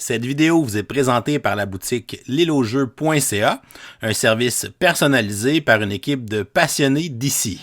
Cette vidéo vous est présentée par la boutique lilojeux.ca, un service personnalisé par une équipe de passionnés d'ici.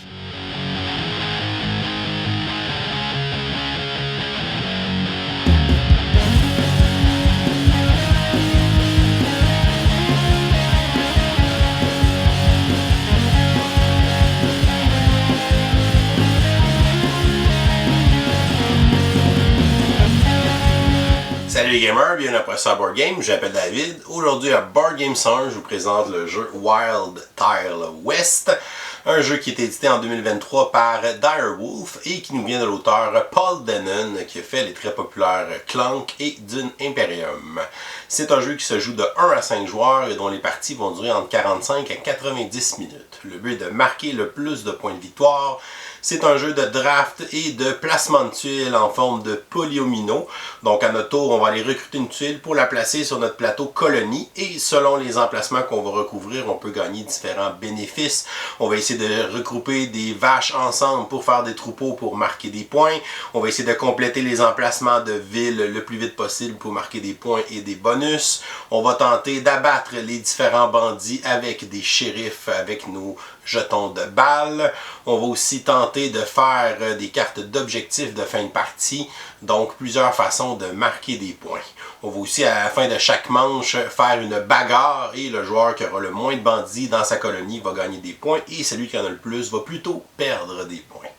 Salut les gamers, bienvenue à Professeur Board Game, je m'appelle David. Aujourd'hui à Board Game 100, je vous présente le jeu Wild Tile West, un jeu qui est édité en 2023 par Direwolf et qui nous vient de l'auteur Paul Dennen qui a fait les très populaires Clank et Dune Imperium. C'est un jeu qui se joue de 1 à 5 joueurs et dont les parties vont durer entre 45 à 90 minutes. Le but est de marquer le plus de points de victoire. C'est un jeu de draft et de placement de tuiles en forme de polyomino. Donc à notre tour, on va aller recruter une tuile pour la placer sur notre plateau colonie. Et selon les emplacements qu'on va recouvrir, on peut gagner différents bénéfices. On va essayer de regrouper des vaches ensemble pour faire des troupeaux pour marquer des points. On va essayer de compléter les emplacements de villes le plus vite possible pour marquer des points et des bonus. On va tenter d'abattre les différents bandits avec des shérifs, avec nos jetons de balles. On va aussi tenter de faire des cartes d'objectifs de fin de partie, donc plusieurs façons de marquer des points. On va aussi à la fin de chaque manche faire une bagarre et le joueur qui aura le moins de bandits dans sa colonie va gagner des points et celui qui en a le plus va plutôt perdre des points.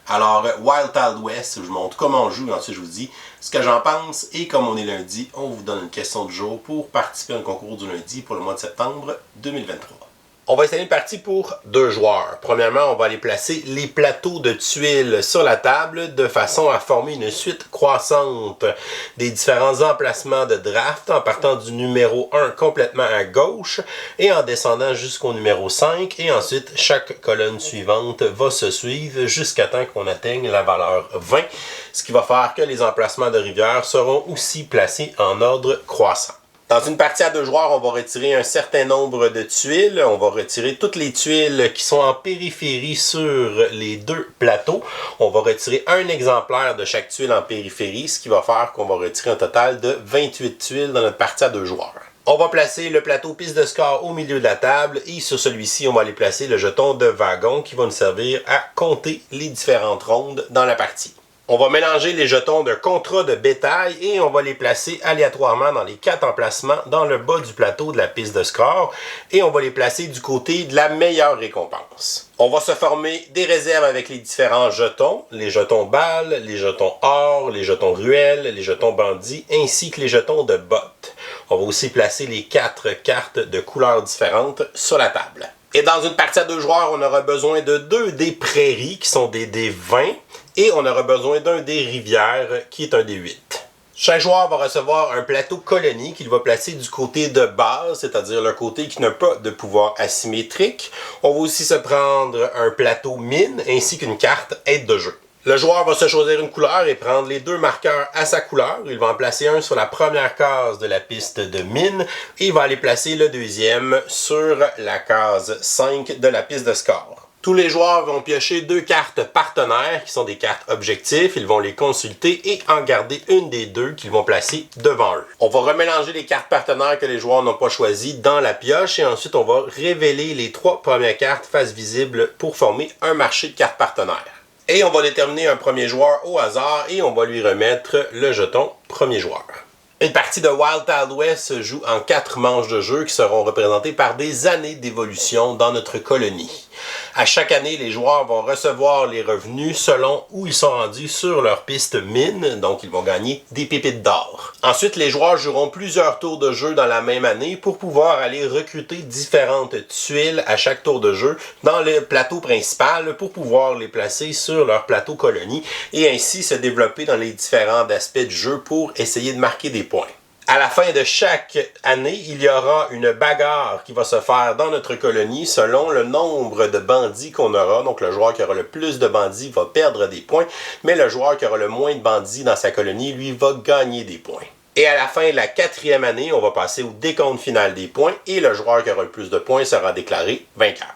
Alors, Wild Tile West, je vous montre comment on joue, ensuite je vous dis ce que j'en pense et comme on est lundi, on vous donne une question du jour pour participer à un concours du lundi pour le mois de septembre 2023. On va installer une partie pour 2 joueurs. Premièrement, on va aller placer les plateaux de tuiles sur la table de façon à former une suite croissante des différents emplacements de draft en partant du numéro 1 complètement à gauche et en descendant jusqu'au numéro 5 et ensuite chaque colonne suivante va se suivre jusqu'à temps qu'on atteigne la valeur 20, ce qui va faire que les emplacements de rivière seront aussi placés en ordre croissant. Dans une partie à 2 joueurs, on va retirer un certain nombre de tuiles. On va retirer toutes les tuiles qui sont en périphérie sur les 2 plateaux. On va retirer un exemplaire de chaque tuile en périphérie, ce qui va faire qu'on va retirer un total de 28 tuiles dans notre partie à 2 joueurs. On va placer le plateau piste de score au milieu de la table et sur celui-ci, on va aller placer le jeton de wagon qui va nous servir à compter les différentes rondes dans la partie. On va mélanger les jetons de contrat de bétail et on va les placer aléatoirement dans les 4 emplacements dans le bas du plateau de la piste de score et on va les placer du côté de la meilleure récompense. On va se former des réserves avec les différents jetons, les jetons balles, les jetons or, les jetons ruelles, les jetons bandits ainsi que les jetons de bottes. On va aussi placer les 4 cartes de couleurs différentes sur la table. Et dans une partie à 2 joueurs, on aura besoin de 2 dés prairies qui sont des dés 20 et on aura besoin d'un dé rivière qui est un dé 8. Chaque joueur va recevoir un plateau colonie qu'il va placer du côté de base, c'est-à-dire le côté qui n'a pas de pouvoir asymétrique. On va aussi se prendre un plateau mine ainsi qu'une carte aide de jeu. Le joueur va se choisir une couleur et prendre les 2 marqueurs à sa couleur. Il va en placer un sur la première case de la piste de mine et il va aller placer le deuxième sur la case 5 de la piste de score. Tous les joueurs vont piocher 2 cartes partenaires qui sont des cartes objectifs. Ils vont les consulter et en garder une des 2 qu'ils vont placer devant eux. On va remélanger les cartes partenaires que les joueurs n'ont pas choisies dans la pioche et ensuite on va révéler les 3 premières cartes face visible pour former un marché de cartes partenaires. Et on va déterminer un premier joueur au hasard et on va lui remettre le jeton premier joueur. Une partie de Wild Tile West se joue en 4 manches de jeu qui seront représentées par des années d'évolution dans notre colonie. À chaque année, les joueurs vont recevoir les revenus selon où ils sont rendus sur leur piste mine, donc ils vont gagner des pépites d'or. Ensuite, les joueurs joueront plusieurs tours de jeu dans la même année pour pouvoir aller recruter différentes tuiles à chaque tour de jeu dans le plateau principal pour pouvoir les placer sur leur plateau colonie et ainsi se développer dans les différents aspects du jeu pour essayer de marquer des points. À la fin de chaque année, il y aura une bagarre qui va se faire dans notre colonie selon le nombre de bandits qu'on aura. Donc le joueur qui aura le plus de bandits va perdre des points, mais le joueur qui aura le moins de bandits dans sa colonie, lui, va gagner des points. Et à la fin de la 4e année, on va passer au décompte final des points et le joueur qui aura le plus de points sera déclaré vainqueur.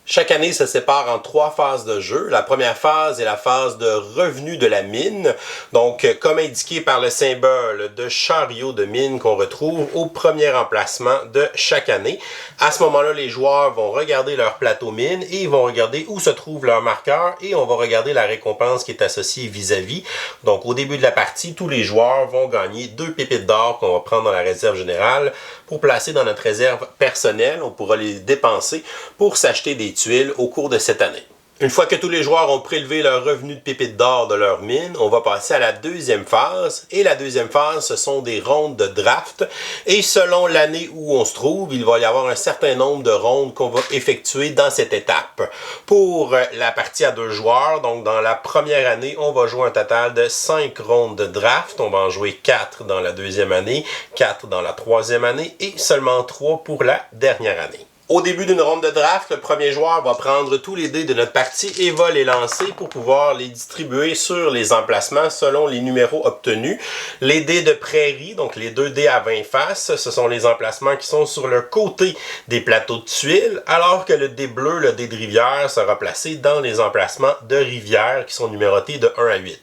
Chaque année se sépare en 3 phases de jeu. La première phase est la phase de revenu de la mine. Donc, comme indiqué par le symbole de chariot de mine qu'on retrouve au premier emplacement de chaque année. À ce moment-là, les joueurs vont regarder leur plateau mine et ils vont regarder où se trouve leur marqueur et on va regarder la récompense qui est associée vis-à-vis. Donc, au début de la partie, tous les joueurs vont gagner 2 pépites d'or qu'on va prendre dans la réserve générale pour placer dans notre réserve personnelle. On pourra les dépenser pour s'acheter des tuiles au cours de cette année. Une fois que tous les joueurs ont prélevé leur revenu de pépites d'or de leur mine, on va passer à la deuxième phase. Et la deuxième phase, ce sont des rondes de draft. Et selon l'année où on se trouve, il va y avoir un certain nombre de rondes qu'on va effectuer dans cette étape. Pour la partie à 2 joueurs, donc dans la première année, on va jouer un total de 5 rondes de draft. On va en jouer 4 dans la deuxième année, 4 dans la troisième année et seulement 3 pour la dernière année. Au début d'une ronde de draft, le premier joueur va prendre tous les dés de notre partie et va les lancer pour pouvoir les distribuer sur les emplacements selon les numéros obtenus. Les dés de prairie, donc les 2 dés à 20 faces, ce sont les emplacements qui sont sur le côté des plateaux de tuiles, alors que le dé bleu, le dé de rivière, sera placé dans les emplacements de rivière qui sont numérotés de 1 à 8.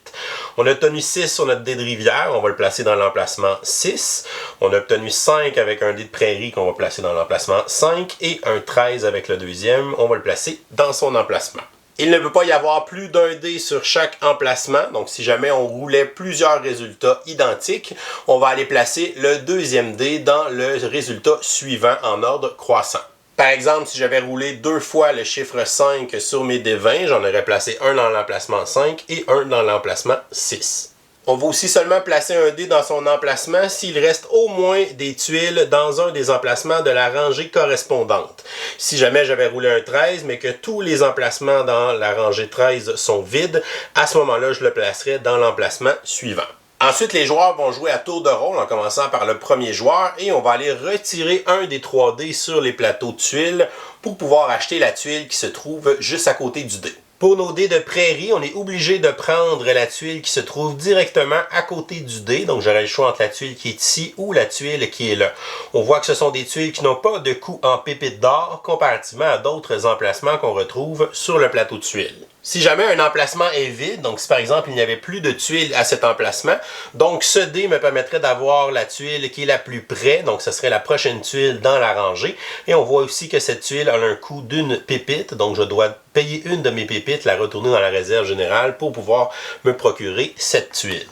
On a obtenu 6 sur notre dé de rivière, on va le placer dans l'emplacement 6. On a obtenu 5 avec un dé de prairie qu'on va placer dans l'emplacement 5 et un 13 avec le deuxième, on va le placer dans son emplacement. Il ne peut pas y avoir plus d'un dé sur chaque emplacement, donc si jamais on roulait plusieurs résultats identiques, on va aller placer le deuxième dé dans le résultat suivant en ordre croissant. Par exemple, si j'avais roulé 2 fois le chiffre 5 sur mes dés 20, j'en aurais placé un dans l'emplacement 5 et un dans l'emplacement 6. On va aussi seulement placer un dé dans son emplacement s'il reste au moins des tuiles dans un des emplacements de la rangée correspondante. Si jamais j'avais roulé un 13, mais que tous les emplacements dans la rangée 13 sont vides, à ce moment-là, je le placerai dans l'emplacement suivant. Ensuite, les joueurs vont jouer à tour de rôle en commençant par le premier joueur et on va aller retirer un des 3 dés sur les plateaux de tuiles pour pouvoir acheter la tuile qui se trouve juste à côté du dé. Pour nos dés de prairie, on est obligé de prendre la tuile qui se trouve directement à côté du dé. Donc, j'aurai le choix entre la tuile qui est ici ou la tuile qui est là. On voit que ce sont des tuiles qui n'ont pas de coût en pépites d'or comparativement à d'autres emplacements qu'on retrouve sur le plateau de tuiles. Si jamais un emplacement est vide, donc si par exemple il n'y avait plus de tuiles à cet emplacement, donc ce dé me permettrait d'avoir la tuile qui est la plus près, donc ce serait la prochaine tuile dans la rangée. Et on voit aussi que cette tuile a un coût d'une pépite, donc je dois payer une de mes pépites, la retourner dans la réserve générale pour pouvoir me procurer cette tuile.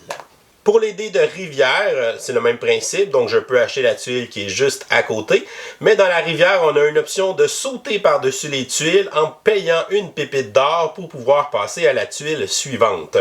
Pour les dés de rivière, c'est le même principe, donc je peux acheter la tuile qui est juste à côté. Mais dans la rivière, on a une option de sauter par-dessus les tuiles en payant une pépite d'or pour pouvoir passer à la tuile suivante.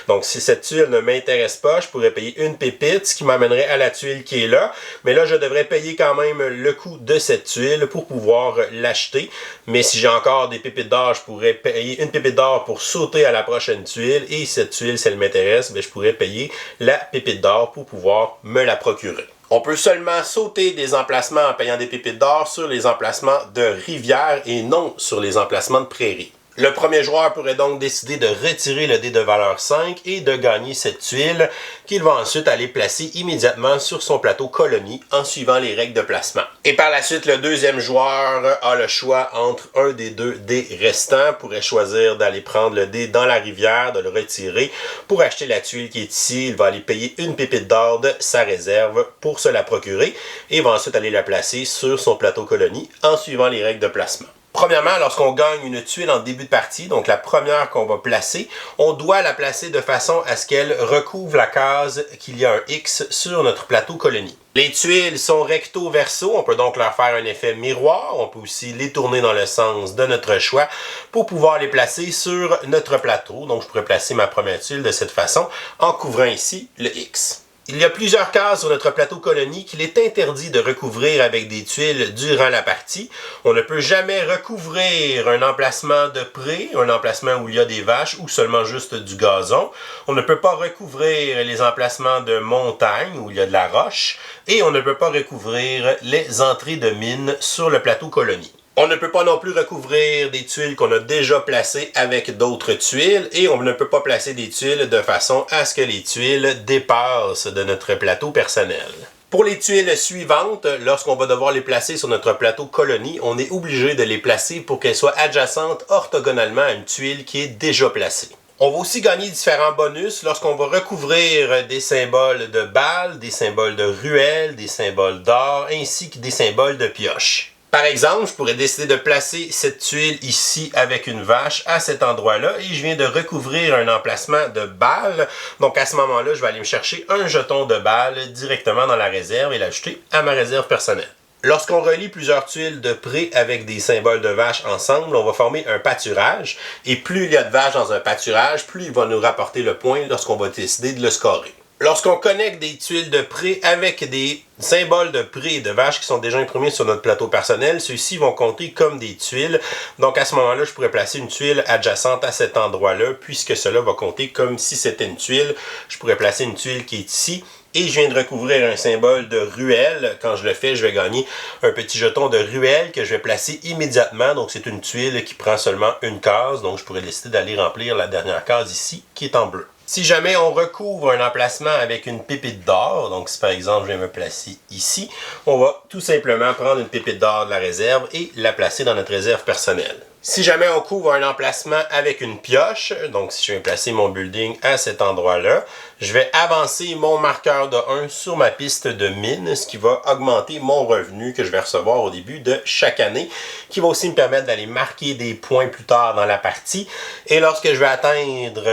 Donc si cette tuile ne m'intéresse pas, je pourrais payer une pépite, ce qui m'amènerait à la tuile qui est là. Mais là, je devrais payer quand même le coût de cette tuile pour pouvoir l'acheter. Mais si j'ai encore des pépites d'or, je pourrais payer une pépite d'or pour sauter à la prochaine tuile. Et cette tuile, si elle m'intéresse, je pourrais payer la pépite d'or pour pouvoir me la procurer. On peut seulement sauter des emplacements en payant des pépites d'or sur les emplacements de rivière et non sur les emplacements de prairie. Le premier joueur pourrait donc décider de retirer le dé de valeur 5 et de gagner cette tuile qu'il va ensuite aller placer immédiatement sur son plateau colonie en suivant les règles de placement. Et par la suite, le deuxième joueur a le choix entre un des 2 dés restants, pourrait choisir d'aller prendre le dé dans la rivière, de le retirer pour acheter la tuile qui est ici. Il va aller payer une pépite d'or de sa réserve pour se la procurer et va ensuite aller la placer sur son plateau colonie en suivant les règles de placement. Premièrement, lorsqu'on gagne une tuile en début de partie, donc la première qu'on va placer, on doit la placer de façon à ce qu'elle recouvre la case qu'il y a un X sur notre plateau colonie. Les tuiles sont recto-verso, on peut donc leur faire un effet miroir, on peut aussi les tourner dans le sens de notre choix pour pouvoir les placer sur notre plateau. Donc je pourrais placer ma première tuile de cette façon en couvrant ici le X. Il y a plusieurs cases sur notre plateau colonie qu'il est interdit de recouvrir avec des tuiles durant la partie. On ne peut jamais recouvrir un emplacement de pré, un emplacement où il y a des vaches ou seulement juste du gazon. On ne peut pas recouvrir les emplacements de montagne où il y a de la roche. Et on ne peut pas recouvrir les entrées de mines sur le plateau colonie. On ne peut pas non plus recouvrir des tuiles qu'on a déjà placées avec d'autres tuiles et on ne peut pas placer des tuiles de façon à ce que les tuiles dépassent de notre plateau personnel. Pour les tuiles suivantes, lorsqu'on va devoir les placer sur notre plateau colonie, on est obligé de les placer pour qu'elles soient adjacentes orthogonalement à une tuile qui est déjà placée. On va aussi gagner différents bonus lorsqu'on va recouvrir des symboles de balles, des symboles de ruelles, des symboles d'or, ainsi que des symboles de pioche. Par exemple, je pourrais décider de placer cette tuile ici avec une vache à cet endroit-là et je viens de recouvrir un emplacement de balles. Donc à ce moment-là, je vais aller me chercher un jeton de balles directement dans la réserve et l'ajouter à ma réserve personnelle. Lorsqu'on relie plusieurs tuiles de près avec des symboles de vaches ensemble, on va former un pâturage. Et plus il y a de vaches dans un pâturage, plus il va nous rapporter le point lorsqu'on va décider de le scorer. Lorsqu'on connecte des tuiles de près avec des symboles de près de vaches qui sont déjà imprimés sur notre plateau personnel, ceux-ci vont compter comme des tuiles. Donc à ce moment-là, je pourrais placer une tuile adjacente à cet endroit-là, puisque cela va compter comme si c'était une tuile. Je pourrais placer une tuile qui est ici. Et je viens de recouvrir un symbole de ruelle. Quand je le fais, je vais gagner un petit jeton de ruelle que je vais placer immédiatement. Donc c'est une tuile qui prend seulement une case. Donc je pourrais décider d'aller remplir la dernière case ici qui est en bleu. Si jamais on recouvre un emplacement avec une pépite d'or, donc si par exemple je vais me placer ici, on va tout simplement prendre une pépite d'or de la réserve et la placer dans notre réserve personnelle. Si jamais on couvre un emplacement avec une pioche, donc si je vais placer mon building à cet endroit-là, je vais avancer mon marqueur de 1 sur ma piste de mine, ce qui va augmenter mon revenu que je vais recevoir au début de chaque année, qui va aussi me permettre d'aller marquer des points plus tard dans la partie. Et lorsque je vais atteindre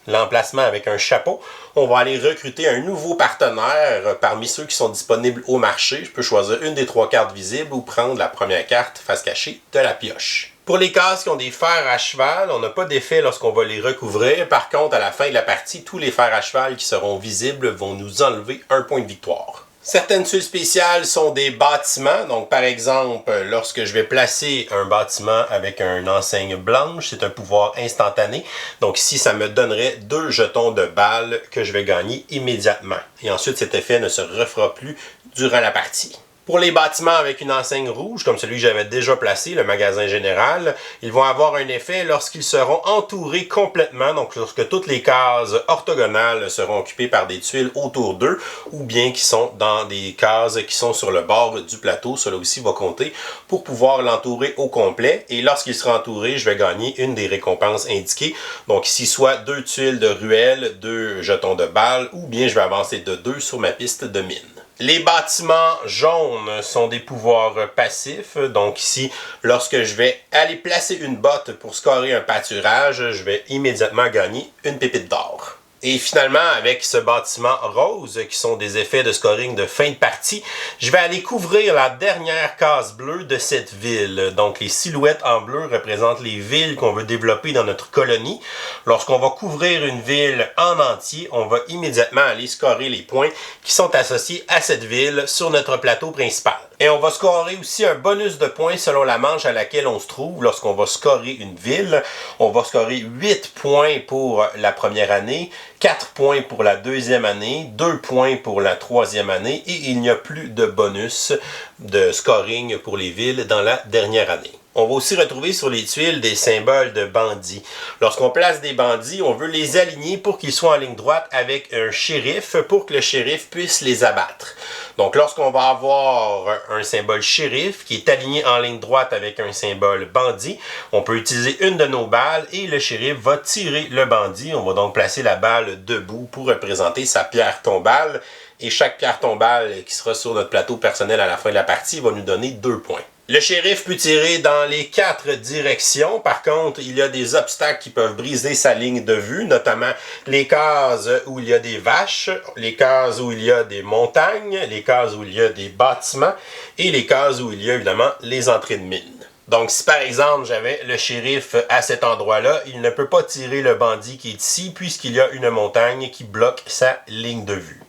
l'emplacement avec un chapeau, on va aller recruter un nouveau partenaire parmi ceux qui sont disponibles au marché. Je peux choisir une des 3 cartes visibles ou prendre la première carte face cachée de la pioche. Pour les cases qui ont des fers à cheval, on n'a pas d'effet lorsqu'on va les recouvrir. Par contre, à la fin de la partie, tous les fers à cheval qui seront visibles vont nous enlever un point de victoire. Certaines tuiles spéciales sont des bâtiments. Donc, par exemple, lorsque je vais placer un bâtiment avec une enseigne blanche, c'est un pouvoir instantané. Donc ici, ça me donnerait 2 jetons de balles que je vais gagner immédiatement. Et ensuite, cet effet ne se refera plus durant la partie. Pour les bâtiments avec une enseigne rouge, comme celui que j'avais déjà placé, le magasin général, ils vont avoir un effet lorsqu'ils seront entourés complètement, donc lorsque toutes les cases orthogonales seront occupées par des tuiles autour d'eux, ou bien qui sont dans des cases qui sont sur le bord du plateau. Cela aussi va compter pour pouvoir l'entourer au complet. Et lorsqu'il sera entouré, je vais gagner une des récompenses indiquées. Donc ici, soit 2 tuiles de ruelle, 2 jetons de balles, ou bien je vais avancer de 2 sur ma piste de mine. Les bâtiments jaunes sont des pouvoirs passifs. Donc ici, lorsque je vais aller placer une botte pour scorer un pâturage, je vais immédiatement gagner une pépite d'or. Et finalement, avec ce bâtiment rose, qui sont des effets de scoring de fin de partie, je vais aller couvrir la dernière case bleue de cette ville. Donc les silhouettes en bleu représentent les villes qu'on veut développer dans notre colonie. Lorsqu'on va couvrir une ville en entier, on va immédiatement aller scorer les points qui sont associés à cette ville sur notre plateau principal. Et on va scorer aussi un bonus de points selon la manche à laquelle on se trouve lorsqu'on va scorer une ville. On va scorer 8 points pour la première année, 4 points pour la deuxième année, 2 points pour la troisième année et il n'y a plus de bonus de scoring pour les villes dans la dernière année. On va aussi retrouver sur les tuiles des symboles de bandits. Lorsqu'on place des bandits, on veut les aligner pour qu'ils soient en ligne droite avec un shérif pour que le shérif puisse les abattre. Donc lorsqu'on va avoir un symbole shérif qui est aligné en ligne droite avec un symbole bandit, on peut utiliser une de nos balles et le shérif va tirer le bandit. On va donc placer la balle debout pour représenter sa pierre tombale. Et chaque pierre tombale qui sera sur notre plateau personnel à la fin de la partie va nous donner 2 points. Le shérif peut tirer dans les 4 directions. Par contre, il y a des obstacles qui peuvent briser sa ligne de vue, notamment les cases où il y a des vaches, les cases où il y a des montagnes, les cases où il y a des bâtiments et les cases où il y a évidemment les entrées de mine. Donc, si par exemple, j'avais le shérif à cet endroit-là, il ne peut pas tirer le bandit qui est ici puisqu'il y a une montagne qui bloque sa ligne de vue.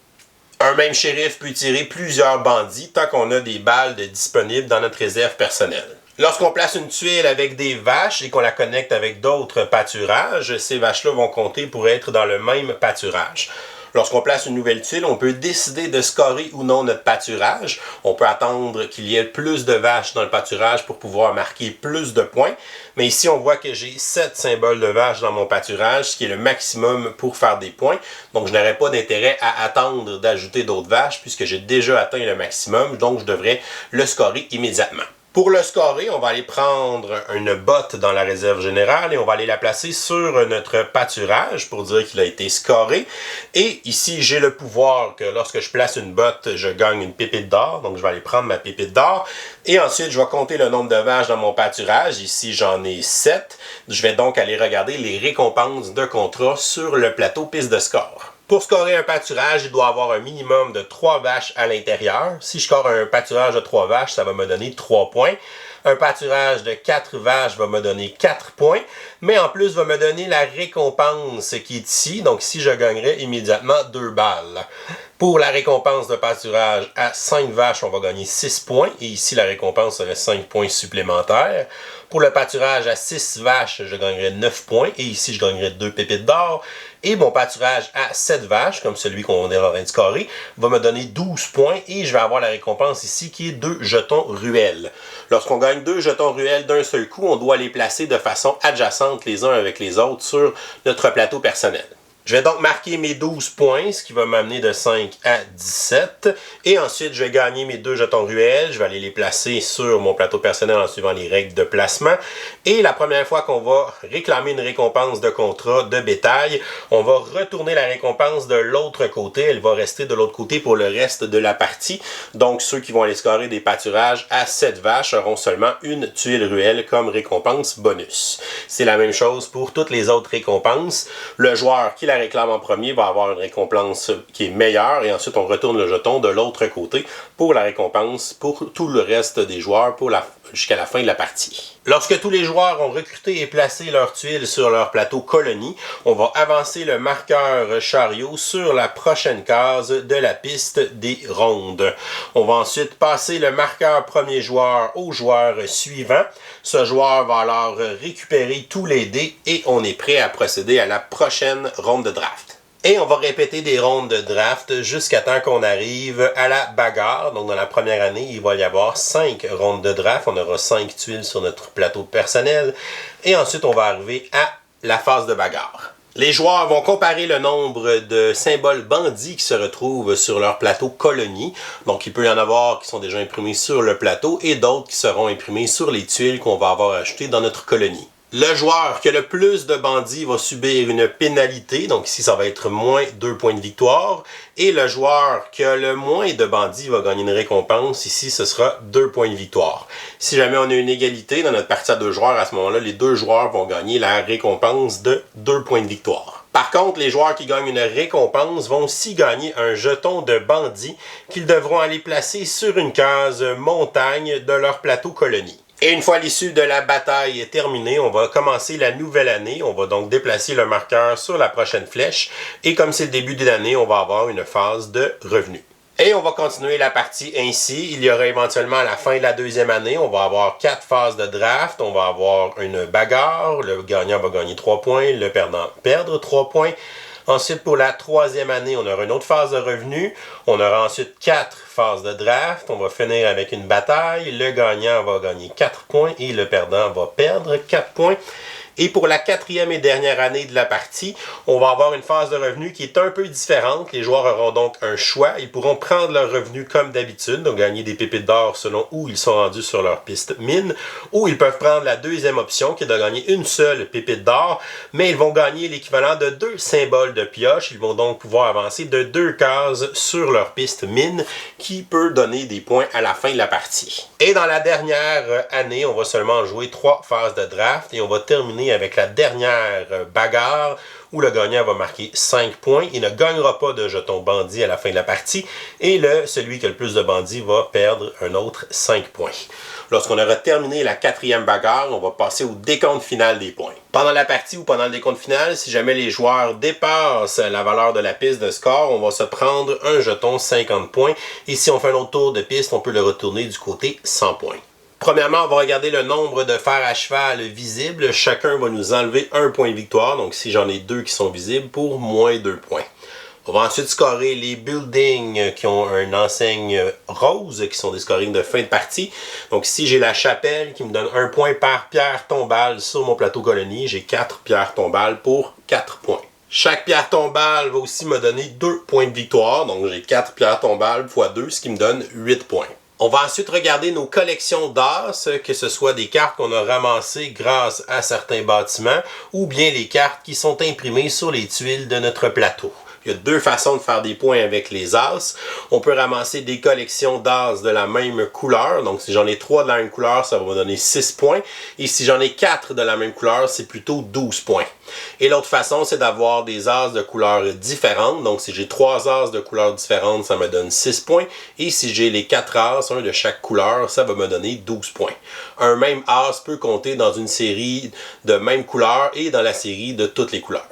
Un même shérif peut tirer plusieurs bandits tant qu'on a des balles disponibles dans notre réserve personnelle. Lorsqu'on place une tuile avec des vaches et qu'on la connecte avec d'autres pâturages, ces vaches-là vont compter pour être dans le même pâturage. Lorsqu'on place une nouvelle tuile, on peut décider de scorer ou non notre pâturage. On peut attendre qu'il y ait plus de vaches dans le pâturage pour pouvoir marquer plus de points. Mais ici, on voit que j'ai 7 symboles de vaches dans mon pâturage, ce qui est le maximum pour faire des points. Donc, je n'aurais pas d'intérêt à attendre d'ajouter d'autres vaches puisque j'ai déjà atteint le maximum. Donc, je devrais le scorer immédiatement. Pour le scorer, on va aller prendre une botte dans la réserve générale et on va aller la placer sur notre pâturage pour dire qu'il a été scoré. Et ici, j'ai le pouvoir que lorsque je place une botte, je gagne une pépite d'or. Donc, je vais aller prendre ma pépite d'or. Et ensuite, je vais compter le nombre de vaches dans mon pâturage. Ici, j'en ai 7. Je vais donc aller regarder les récompenses de contrat sur le plateau piste de score. Pour scorer un pâturage, il doit avoir un minimum de 3 vaches à l'intérieur. Si je score un pâturage de 3 vaches, ça va me donner 3 points. Un pâturage de 4 vaches va me donner 4 points. Mais en plus, va me donner la récompense qui est ici. Donc ici, je gagnerai immédiatement 2 balles. Pour la récompense de pâturage à 5 vaches, on va gagner 6 points. Et ici, la récompense serait 5 points supplémentaires. Pour le pâturage à 6 vaches, je gagnerai 9 points. Et ici, je gagnerai 2 pépites d'or. Et mon pâturage à 7 vaches, comme celui qu'on est en train de scorer, va me donner 12 points. Et je vais avoir la récompense ici qui est 2 jetons ruelles. Lorsqu'on gagne 2 jetons ruelles d'un seul coup, on doit les placer de façon adjacente les uns avec les autres sur notre plateau personnel. Je vais donc marquer mes 12 points, ce qui va m'amener de 5 à 17. Et ensuite, je vais gagner mes 2 jetons ruelles. Je vais aller les placer sur mon plateau personnel en suivant les règles de placement. Et la première fois qu'on va réclamer une récompense de contrat de bétail, on va retourner la récompense de l'autre côté. Elle va rester de l'autre côté pour le reste de la partie. Donc, ceux qui vont aller scorer des pâturages à 7 vaches auront seulement une tuile ruelle comme récompense bonus. C'est la même chose pour toutes les autres récompenses. Le joueur qui la réclame en premier va avoir une récompense qui est meilleure et ensuite on retourne le jeton de l'autre côté pour la récompense pour tout le reste des joueurs jusqu'à la fin de la partie. Lorsque tous les joueurs ont recruté et placé leurs tuiles sur leur plateau colonie, on va avancer le marqueur chariot sur la prochaine case de la piste des rondes. On va ensuite passer le marqueur premier joueur au joueur suivant. Ce joueur va alors récupérer tous les dés et on est prêt à procéder à la prochaine ronde de draft. Et on va répéter des rondes de draft jusqu'à temps qu'on arrive à la bagarre. Donc dans la première année, il va y avoir 5 rondes de draft. On aura 5 tuiles sur notre plateau personnel. Et ensuite, on va arriver à la phase de bagarre. Les joueurs vont comparer le nombre de symboles bandits qui se retrouvent sur leur plateau colonie. Donc il peut y en avoir qui sont déjà imprimés sur le plateau et d'autres qui seront imprimés sur les tuiles qu'on va avoir achetées dans notre colonie. Le joueur qui a le plus de bandits va subir une pénalité, donc ici ça va être moins 2 points de victoire. Et le joueur qui a le moins de bandits va gagner une récompense, ici ce sera 2 points de victoire. Si jamais on a une égalité dans notre partie à 2 joueurs, à ce moment-là, les 2 joueurs vont gagner la récompense de 2 points de victoire. Par contre, les joueurs qui gagnent une récompense vont aussi gagner un jeton de bandit qu'ils devront aller placer sur une case montagne de leur plateau colonie. Et une fois l'issue de la bataille terminée, on va commencer la nouvelle année. On va donc déplacer le marqueur sur la prochaine flèche. Et comme c'est le début de l'année, on va avoir une phase de revenus. Et on va continuer la partie ainsi. Il y aura éventuellement à la fin de la deuxième année, on va avoir 4 phases de draft. On va avoir une bagarre. Le gagnant va gagner 3 points. Le perdant perdre 3 points. Ensuite, pour la troisième année, on aura une autre phase de revenus. On aura ensuite 4 phases de draft. On va finir avec une bataille. Le gagnant va gagner 4 points et le perdant va perdre 4 points. Et pour la 4e et dernière année de la partie, on va avoir une phase de revenus qui est un peu différente. Les joueurs auront donc un choix. Ils pourront prendre leurs revenus comme d'habitude, donc gagner des pépites d'or selon où ils sont rendus sur leur piste mine, ou ils peuvent prendre la deuxième option qui est de gagner une seule pépite d'or, mais ils vont gagner l'équivalent de 2 symboles de pioche. Ils vont donc pouvoir avancer de 2 cases sur leur piste mine qui peut donner des points à la fin de la partie. Et dans la dernière année, on va seulement jouer 3 phases de draft et on va terminer avec la dernière bagarre où le gagnant va marquer 5 points. Il ne gagnera pas de jetons bandits à la fin de la partie et celui qui a le plus de bandits va perdre un autre 5 points. Lorsqu'on aura terminé la 4e bagarre, on va passer au décompte final des points. Pendant la partie ou pendant le décompte final, si jamais les joueurs dépassent la valeur de la piste de score, on va se prendre un jeton 50 points et si on fait un autre tour de piste, on peut le retourner du côté 100 points. Premièrement, on va regarder le nombre de fers à cheval visibles. Chacun va nous enlever un point de victoire. Donc, si j'en ai 2 qui sont visibles, pour moins 2 points. On va ensuite scorer les buildings qui ont une enseigne rose, qui sont des scorings de fin de partie. Donc ici, j'ai la chapelle qui me donne 1 point par pierre tombale sur mon plateau colonie. J'ai 4 pierres tombales pour 4 points. Chaque pierre tombale va aussi me donner 2 points de victoire. Donc j'ai 4 pierres tombales x 2, ce qui me donne 8 points. On va ensuite regarder nos collections d'as, que ce soit des cartes qu'on a ramassées grâce à certains bâtiments ou bien les cartes qui sont imprimées sur les tuiles de notre plateau. Il y a 2 façons de faire des points avec les as. On peut ramasser des collections d'as de la même couleur. Donc si j'en ai 3 de la même couleur, ça va me donner 6 points. Et si j'en ai 4 de la même couleur, c'est plutôt 12 points. Et l'autre façon, c'est d'avoir des as de couleurs différentes. Donc si j'ai 3 as de couleurs différentes, ça me donne 6 points. Et si j'ai les 4 as, un de chaque couleur, ça va me donner 12 points. Un même as peut compter dans une série de même couleur et dans la série de toutes les couleurs.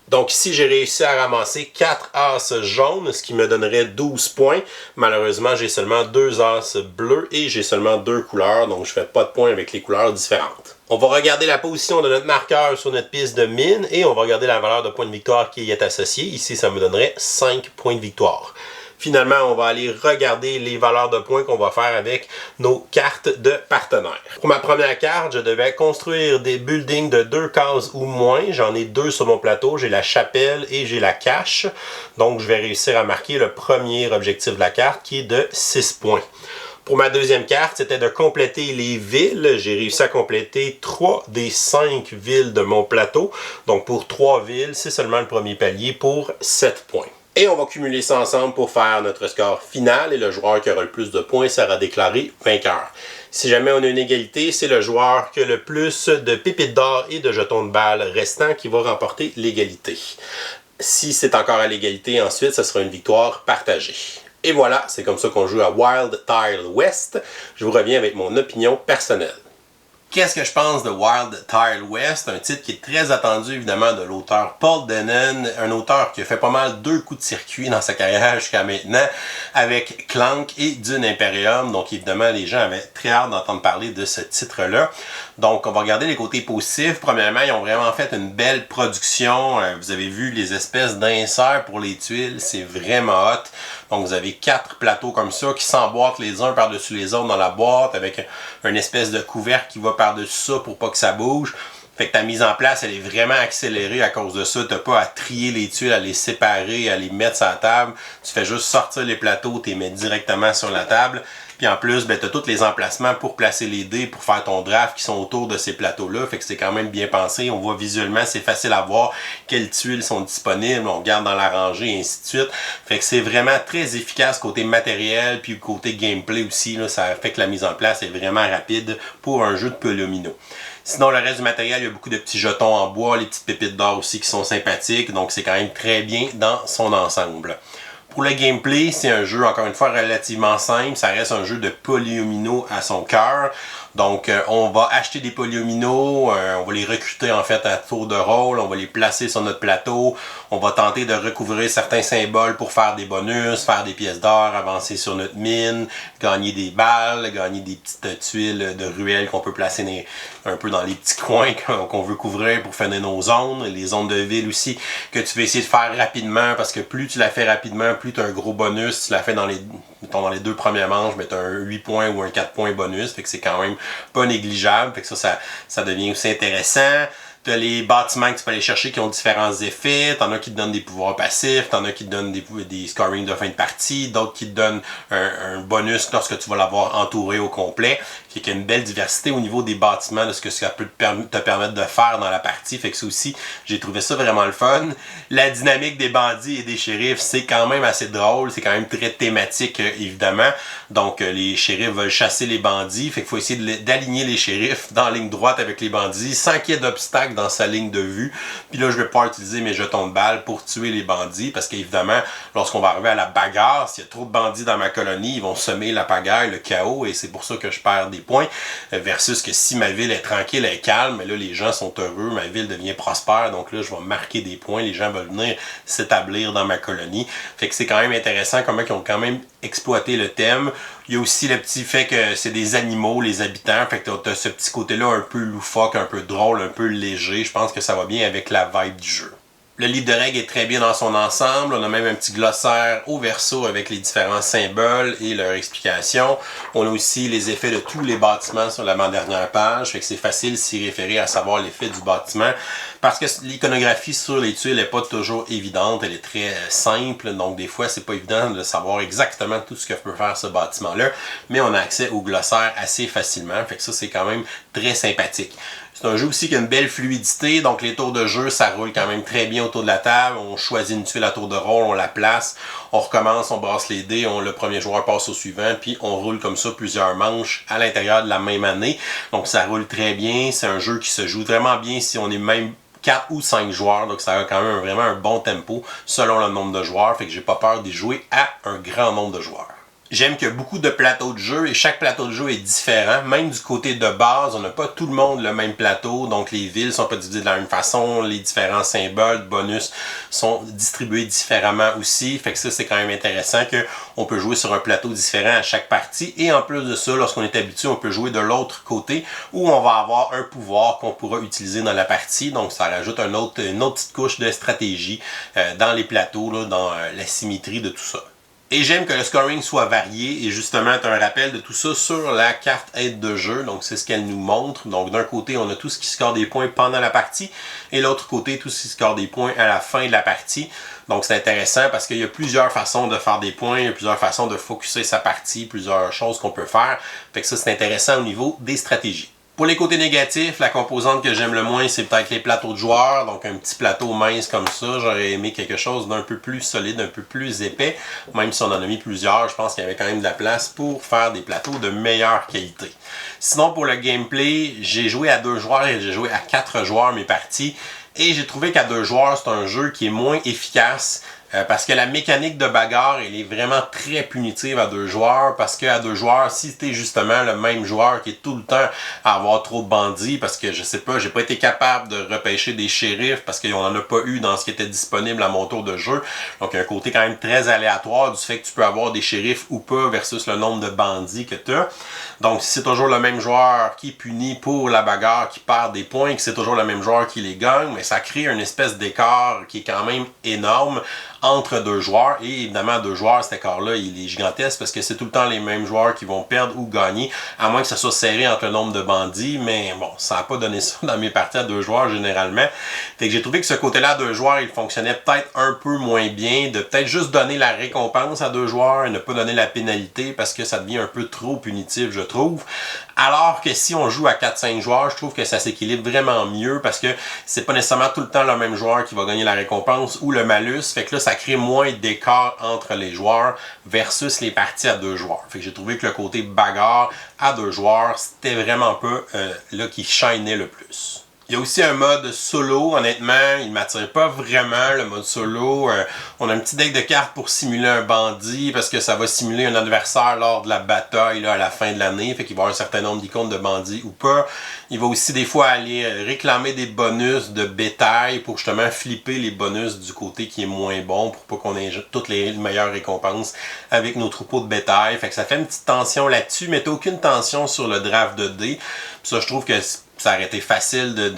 Donc ici, j'ai réussi à ramasser 4 as jaunes, ce qui me donnerait 12 points. Malheureusement, j'ai seulement 2 as bleus et j'ai seulement 2 couleurs, donc je ne fais pas de points avec les couleurs différentes. On va regarder la position de notre marqueur sur notre piste de mine et on va regarder la valeur de points de victoire qui y est associée. Ici, ça me donnerait 5 points de victoire. Finalement, on va aller regarder les valeurs de points qu'on va faire avec nos cartes de partenaires. Pour ma première carte, je devais construire des buildings de 2 cases ou moins. J'en ai 2 sur mon plateau. J'ai la chapelle et j'ai la cache. Donc, je vais réussir à marquer le premier objectif de la carte qui est de 6 points. Pour ma deuxième carte, c'était de compléter les villes. J'ai réussi à compléter 3 des 5 villes de mon plateau. Donc, pour 3 villes, c'est seulement le premier palier pour 7 points. Et on va cumuler ça ensemble pour faire notre score final et le joueur qui aura le plus de points sera déclaré vainqueur. Si jamais on a une égalité, c'est le joueur qui a le plus de pépites d'or et de jetons de balles restants qui va remporter l'égalité. Si c'est encore à l'égalité, ensuite, ce sera une victoire partagée. Et voilà, c'est comme ça qu'on joue à Wild Tile West. Je vous reviens avec mon opinion personnelle. Qu'est-ce que je pense de Wild Tile West? Un titre qui est très attendu évidemment de l'auteur Paul Dennen, un auteur qui a fait pas mal 2 coups de circuit dans sa carrière jusqu'à maintenant avec Clank et Dune Imperium. Donc évidemment les gens avaient très hâte d'entendre parler de ce titre-là. Donc on va regarder les côtés positifs. Premièrement, ils ont vraiment fait une belle production. Vous avez vu les espèces d'inserts pour les tuiles, c'est vraiment hot. Donc vous avez 4 plateaux comme ça qui s'emboîtent les uns par-dessus les autres dans la boîte avec une espèce de couvercle qui va par-dessus ça pour pas que ça bouge. Fait que ta mise en place, elle est vraiment accélérée à cause de ça. Tu n'as pas à trier les tuiles, à les séparer, à les mettre sur la table. Tu fais juste sortir les plateaux, tu les mets directement sur la table. Puis en plus, ben, tu as tous les emplacements pour placer les dés, pour faire ton draft qui sont autour de ces plateaux-là. Fait que c'est quand même bien pensé. On voit visuellement, c'est facile à voir quelles tuiles sont disponibles. On regarde dans la rangée et ainsi de suite. Fait que c'est vraiment très efficace côté matériel, puis côté gameplay aussi. Là, ça fait que la mise en place est vraiment rapide pour un jeu de Pelomino. Sinon, le reste du matériel, il y a beaucoup de petits jetons en bois, les petites pépites d'or aussi qui sont sympathiques. Donc, c'est quand même très bien dans son ensemble. Pour le gameplay, c'est un jeu, encore une fois, relativement simple. Ça reste un jeu de polyomino à son cœur. Donc, on va acheter des polyomino, on va les recruter en fait à tour de rôle, on va les placer sur notre plateau, on va tenter de recouvrir certains symboles pour faire des bonus, faire des pièces d'or, avancer sur notre mine, gagner des balles, gagner des petites tuiles de ruelles qu'on peut placer un peu dans les petits coins qu'on veut couvrir pour finir nos zones, les zones de ville aussi que tu veux essayer de faire rapidement parce que plus tu la fais rapidement, plus tu as un gros bonus, tu la fais dans les 2 premières manches, mais tu as un 8 points ou un 4 points bonus, fait que c'est quand même pas négligeable, fait que ça devient aussi intéressant. Tu as les bâtiments que tu peux aller chercher qui ont différents effets. T'en as qui te donnent des pouvoirs passifs, t'en as qui te donnent des scoring de fin de partie, d'autres qui te donnent un bonus lorsque tu vas l'avoir entouré au complet. Fait qu'il y a une belle diversité au niveau des bâtiments de ce que ça peut te permettre de faire dans la partie. Fait que ça aussi, j'ai trouvé ça vraiment le fun. La dynamique des bandits et des shérifs, c'est quand même assez drôle. C'est quand même très thématique, évidemment. Donc, les shérifs veulent chasser les bandits. Fait qu'il faut essayer d'aligner les shérifs dans la ligne droite avec les bandits sans qu'il y ait d'obstacles dans sa ligne de vue. Puis là, je vais pas utiliser mes jetons de balles pour tuer les bandits parce qu'évidemment, lorsqu'on va arriver à la bagarre, s'il y a trop de bandits dans ma colonie, ils vont semer la pagaille, le chaos, et c'est pour ça que je perds des points. Versus que si ma ville est tranquille, elle est calme, mais là, les gens sont heureux, ma ville devient prospère, donc là, je vais marquer des points, les gens veulent venir s'établir dans ma colonie. Fait que c'est quand même intéressant comment ils ont quand même exploité le thème. Il y a aussi le petit fait que c'est des animaux, les habitants. Fait que t'as ce petit côté-là un peu loufoque, un peu drôle, un peu léger. Je pense que ça va bien avec la vibe du jeu. Le livre de règles est très bien dans son ensemble. On a même un petit glossaire au verso avec les différents symboles et leur explication. On a aussi les effets de tous les bâtiments sur l'avant-dernière page. Fait que c'est facile s'y référer à savoir l'effet du bâtiment. Parce que l'iconographie sur les tuiles n'est pas toujours évidente. Elle est très simple. Donc des fois, c'est pas évident de savoir exactement tout ce que peut faire ce bâtiment-là. Mais on a accès au glossaire assez facilement. Fait que ça, c'est quand même très sympathique. C'est un jeu aussi qui a une belle fluidité, donc les tours de jeu, ça roule quand même très bien autour de la table. On choisit une tuile à tour de rôle, on la place, on recommence, on brasse les dés, le premier joueur passe au suivant, puis on roule comme ça plusieurs manches à l'intérieur de la même année. Donc ça roule très bien, c'est un jeu qui se joue vraiment bien si on est même 4 ou 5 joueurs, donc ça a quand même vraiment un bon tempo selon le nombre de joueurs, fait que j'ai pas peur d'y jouer à un grand nombre de joueurs. J'aime qu'il y a beaucoup de plateaux de jeu et chaque plateau de jeu est différent. Même du côté de base, on n'a pas tout le monde le même plateau. Donc les villes sont pas divisées de la même façon. Les différents symboles, bonus sont distribués différemment aussi. Fait que ça, c'est quand même intéressant qu'on peut jouer sur un plateau différent à chaque partie. Et en plus de ça, lorsqu'on est habitué, on peut jouer de l'autre côté où on va avoir un pouvoir qu'on pourra utiliser dans la partie. Donc ça rajoute une autre petite couche de stratégie dans les plateaux, là, dans la symétrie de tout ça. Et j'aime que le scoring soit varié et justement, tu as un rappel de tout ça sur la carte aide de jeu. Donc, c'est ce qu'elle nous montre. Donc, d'un côté, on a tout ce qui score des points pendant la partie et l'autre côté, tout ce qui score des points à la fin de la partie. Donc, c'est intéressant parce qu'il y a plusieurs façons de faire des points, il y a plusieurs façons de focuser sa partie, plusieurs choses qu'on peut faire. Fait que ça, c'est intéressant au niveau des stratégies. Pour les côtés négatifs, la composante que j'aime le moins, c'est peut-être les plateaux de joueurs. Donc un petit plateau mince comme ça, j'aurais aimé quelque chose d'un peu plus solide, un peu plus épais. Même si on en a mis plusieurs, je pense qu'il y avait quand même de la place pour faire des plateaux de meilleure qualité. Sinon pour le gameplay, j'ai joué à 2 joueurs et j'ai joué à 4 joueurs mes parties. Et j'ai trouvé qu'à 2 joueurs, c'est un jeu qui est moins efficace. Parce que la mécanique de bagarre, elle est vraiment très punitive à 2 joueurs. Parce qu'à 2 joueurs, si t'es justement le même joueur qui est tout le temps à avoir trop de bandits, parce que je sais pas, j'ai pas été capable de repêcher des shérifs parce qu'on en a pas eu dans ce qui était disponible à mon tour de jeu. Donc il y a un côté quand même très aléatoire du fait que tu peux avoir des shérifs ou pas versus le nombre de bandits que tu as. Donc si c'est toujours le même joueur qui punit pour la bagarre, qui perd des points, que c'est toujours le même joueur qui les gagne, mais ça crée une espèce d'écart qui est quand même énorme entre 2 joueurs. Et évidemment, 2 joueurs, cet écart-là, il est gigantesque parce que c'est tout le temps les mêmes joueurs qui vont perdre ou gagner, à moins que ça soit serré entre le nombre de bandits. Mais bon, ça n'a pas donné ça dans mes parties à 2 joueurs généralement. Fait que j'ai trouvé que ce côté-là à 2 joueurs, il fonctionnait peut-être un peu moins bien, de peut-être juste donner la récompense à 2 joueurs et ne pas donner la pénalité parce que ça devient un peu trop punitif, je trouve. Alors que si on joue à 4-5 joueurs, je trouve que ça s'équilibre vraiment mieux parce que c'est pas nécessairement tout le temps le même joueur qui va gagner la récompense ou le malus. Fait que là, ça crée moins d'écart entre les joueurs versus les parties à 2 joueurs. Fait que j'ai trouvé que le côté bagarre à 2 joueurs, c'était vraiment pas là qui shinait le plus. Il y a aussi un mode solo, honnêtement, il ne m'attire pas vraiment le mode solo. On a un petit deck de cartes pour simuler un bandit parce que ça va simuler un adversaire lors de la bataille là, à la fin de l'année. Fait qu'il va y avoir un certain nombre d'icônes de bandits ou pas. Il va aussi des fois aller réclamer des bonus de bétail pour justement flipper les bonus du côté qui est moins bon pour pas qu'on ait toutes les meilleures récompenses avec nos troupeaux de bétail. Fait que ça fait une petite tension là-dessus, mais t'as aucune tension sur le draft de dés. Puis ça, je trouve que ça aurait été facile de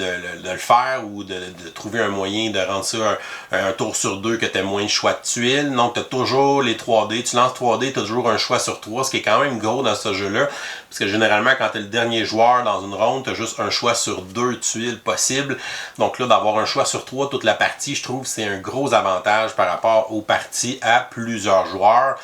le faire ou de trouver un moyen de rendre ça un tour sur 2 que tu as moins de choix de tuiles. Donc, tu as toujours les 3D. Tu lances 3D, tu as toujours un choix sur 3, ce qui est quand même gros dans ce jeu-là. Parce que généralement, quand tu es le dernier joueur dans une ronde, tu as juste un choix sur 2 tuiles possibles. Donc là, d'avoir un choix sur 3 toute la partie, je trouve que c'est un gros avantage par rapport aux parties à plusieurs joueurs.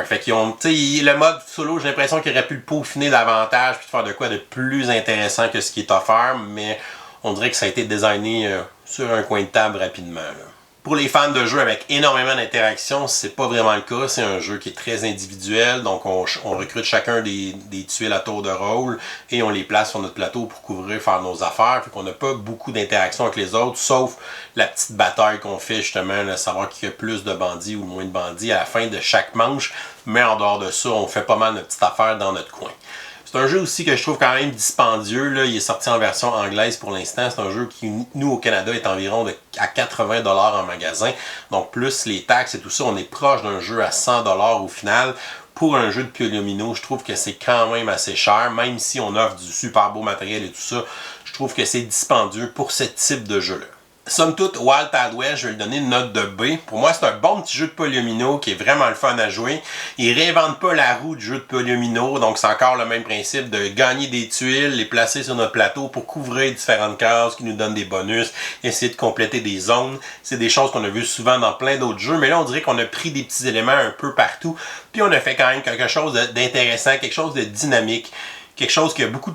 Fait qu'ils ont, tu sais, le mode solo, j'ai l'impression qu'il aurait pu le peaufiner davantage puis de faire de quoi de plus intéressant que ce qui est offert, mais on dirait que ça a été designé sur un coin de table rapidement, là. Pour les fans de jeux avec énormément d'interactions, c'est pas vraiment le cas. C'est un jeu qui est très individuel, donc on recrute chacun des tuiles à tour de rôle et on les place sur notre plateau pour couvrir, faire nos affaires. Fait qu'on n'a pas beaucoup d'interactions avec les autres, sauf la petite bataille qu'on fait justement, là, savoir qu'il y a plus de bandits ou moins de bandits à la fin de chaque manche. Mais en dehors de ça, on fait pas mal de petites affaires dans notre coin. C'est un jeu aussi que je trouve quand même dispendieux. Là. Il est sorti en version anglaise pour l'instant. C'est un jeu qui, nous, au Canada, est environ à 80$ en magasin. Donc, plus les taxes et tout ça, on est proche d'un jeu à 100$ au final. Pour un jeu de Piolomino, je trouve que c'est quand même assez cher. Même si on offre du super beau matériel et tout ça, je trouve que c'est dispendieux pour ce type de jeu-là. Somme toute, Wild Wild West, je vais lui donner une note de B. Pour moi, c'est un bon petit jeu de polyomino qui est vraiment le fun à jouer. Il réinvente pas la roue du jeu de polyomino, donc c'est encore le même principe de gagner des tuiles, les placer sur notre plateau pour couvrir différentes cases qui nous donnent des bonus, essayer de compléter des zones. C'est des choses qu'on a vues souvent dans plein d'autres jeux, mais là, on dirait qu'on a pris des petits éléments un peu partout, puis on a fait quand même quelque chose d'intéressant, quelque chose de dynamique, quelque chose qui a beaucoup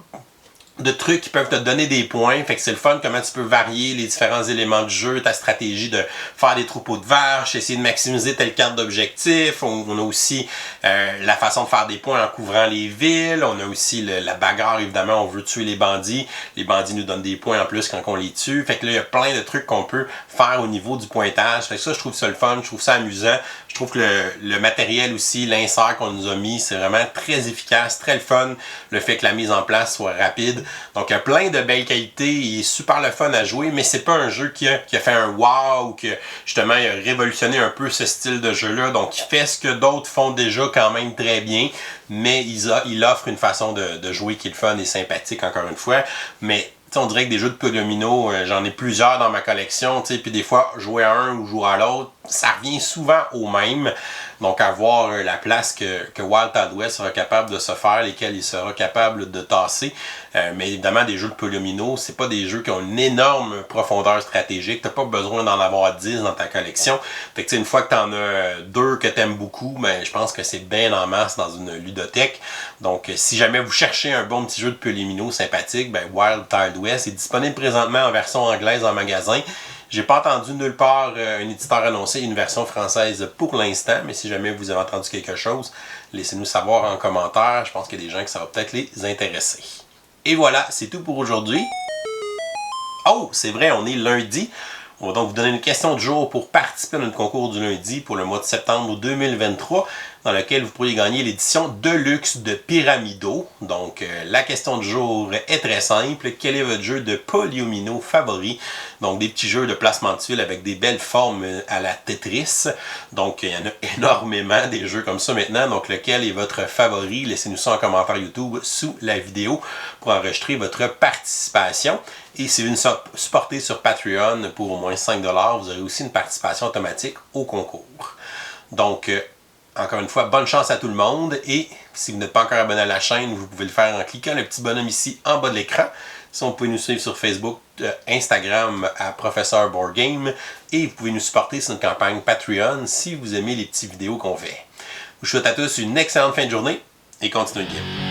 de trucs qui peuvent te donner des points. Fait que c'est le fun comment tu peux varier les différents éléments du jeu, ta stratégie de faire des troupeaux de vaches, essayer de maximiser telle carte d'objectif. On a aussi la façon de faire des points en couvrant les villes. On a aussi la bagarre, évidemment, on veut tuer les bandits. Les bandits nous donnent des points en plus quand on les tue. Fait que là, il y a plein de trucs qu'on peut faire au niveau du pointage. Fait que ça, je trouve ça le fun, je trouve ça amusant. Je trouve que le matériel aussi, l'insert qu'on nous a mis, c'est vraiment très efficace, très le fun. Le fait que la mise en place soit rapide. Donc, il y a plein de belles qualités. Il est super le fun à jouer, mais c'est pas un jeu qui a fait un wow ou que, justement, il a révolutionné un peu ce style de jeu-là. Donc, il fait ce que d'autres font déjà quand même très bien, mais il offre une façon de jouer qui est le fun et sympathique, encore une fois. Mais on dirait que des jeux de polyomino, j'en ai plusieurs dans ma collection, puis des fois, jouer à un ou jouer à l'autre, ça revient souvent au même. Donc, avoir la place que Wild Wild West sera capable de se faire, lesquels il sera capable de tasser. Mais évidemment, des jeux de polyomino, c'est pas des jeux qui ont une énorme profondeur stratégique. T'as pas besoin d'en avoir 10 dans ta collection. Fait que une fois que t'en as 2 que t'aimes beaucoup, ben, je pense que c'est bien en masse dans une ludothèque. Donc, si jamais vous cherchez un bon petit jeu de polyomino sympathique, ben, Wild Wild West est disponible présentement en version anglaise en magasin. J'ai pas entendu nulle part un éditeur annoncer une version française pour l'instant, mais si jamais vous avez entendu quelque chose, laissez-nous savoir en commentaire. Je pense qu'il y a des gens que ça va peut-être les intéresser. Et voilà, c'est tout pour aujourd'hui. Oh, c'est vrai, on est lundi. On va donc vous donner une question du jour pour participer à notre concours du lundi pour le mois de septembre 2023, dans lequel vous pourriez gagner l'édition Deluxe de Pyramido. Donc, la question du jour est très simple. Quel est votre jeu de polyomino favori? Donc, des petits jeux de placement de tuiles avec des belles formes à la Tetris. Donc, il y en a énormément des jeux comme ça maintenant. Donc, lequel est votre favori? Laissez-nous ça en commentaire YouTube sous la vidéo pour enregistrer votre participation. Et si vous nous supportez sur Patreon pour au moins 5$, vous aurez aussi une participation automatique au concours. Donc, encore une fois, bonne chance à tout le monde. Et si vous n'êtes pas encore abonné à la chaîne, vous pouvez le faire en cliquant le petit bonhomme ici en bas de l'écran. Si vous pouvez nous suivre sur Facebook, Instagram à Professeur Board Game. Et vous pouvez nous supporter sur une campagne Patreon si vous aimez les petites vidéos qu'on fait. Je vous souhaite à tous une excellente fin de journée et continuez le game.